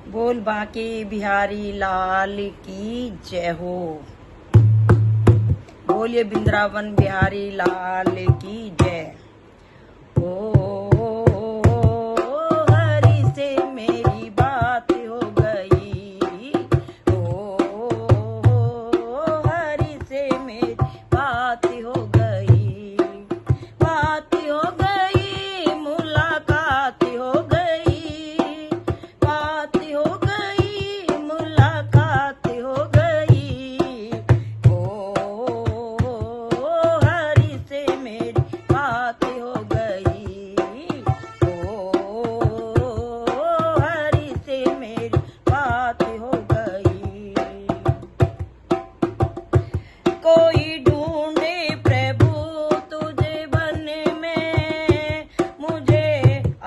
बोल बांके बिहारी लाल की जय हो। बोलिए वृंदावन बिहारी लाल की जय। ओ हरि से मेरी बात हो गई, ओ हरि से मेरी बात हो गई, बात हो गई, मुलाकात हो गई, बात हो गई, मुलाकात हो गई। ओ हरि से मेरी बात हो गई, ओ हरि से मेरी बात हो गई। कोई ढूंढे प्रभु तुझे वन में, मुझे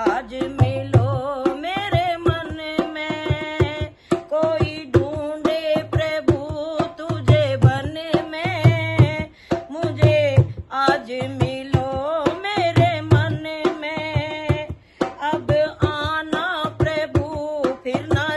आज मिलो मेरे मन में। कोई ढूंढे प्रभु तुझे वन में, मुझे आज मिलो मेरे मन में। अब आना प्रभु फिर ना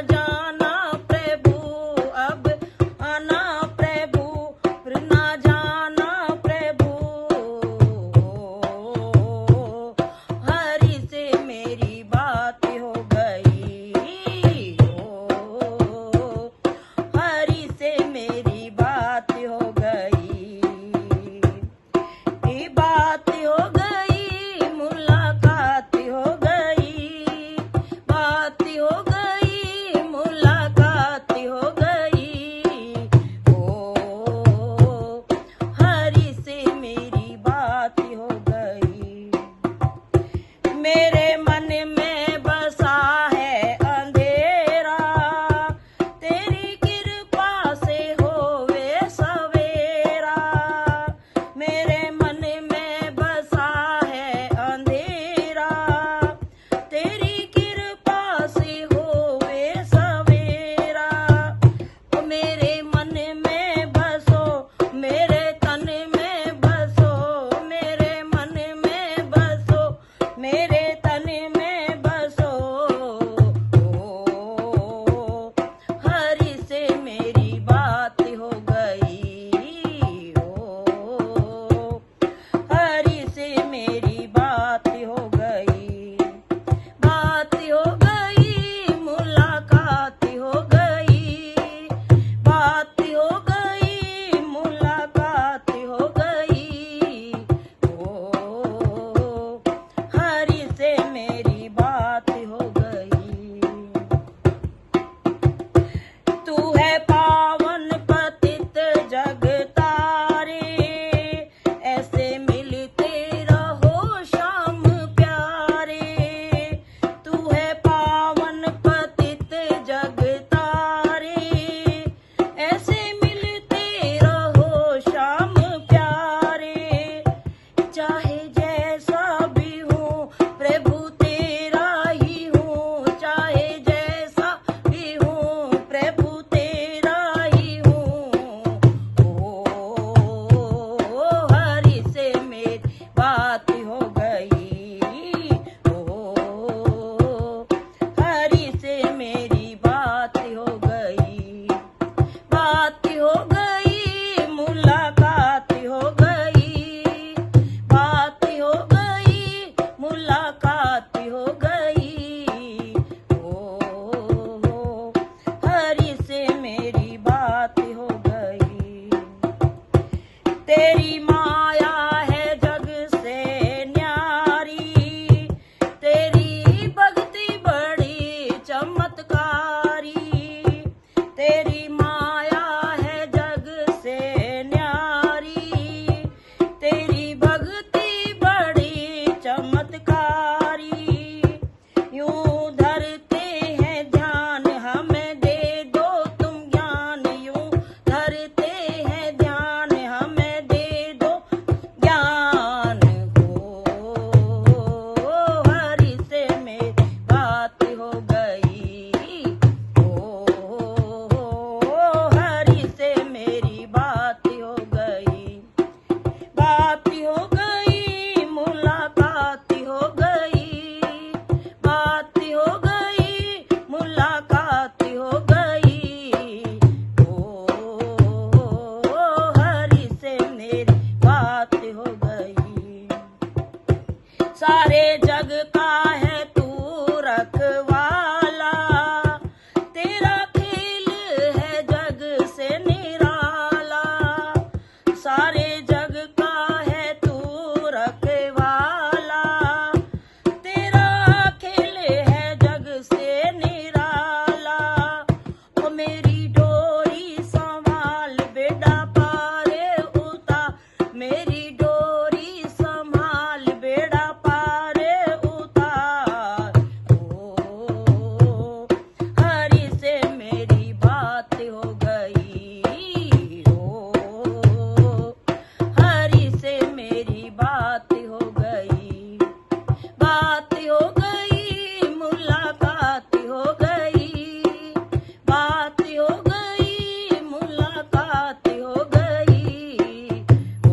तेरा खेल है जग से निराला, सारे जग का है तू रखवाला। तेरा खेल है जग से निराला, ओ मेरी डोरी संभाल बेड़ा पारे उतार, मेरी डोरी संभाल बेड़ा पारे उतार। ओ हरि से मेरी बात हो गई, ओ हरि से मेरी बात हो गई, बात हो गई, मुलाकात हो गई, बात हो गई, मुलाकात हो गई। ओ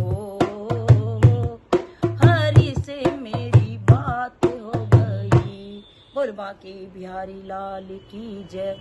हरि से मेरी बात हो गई। बोल बांके बिहारी लाल की जय।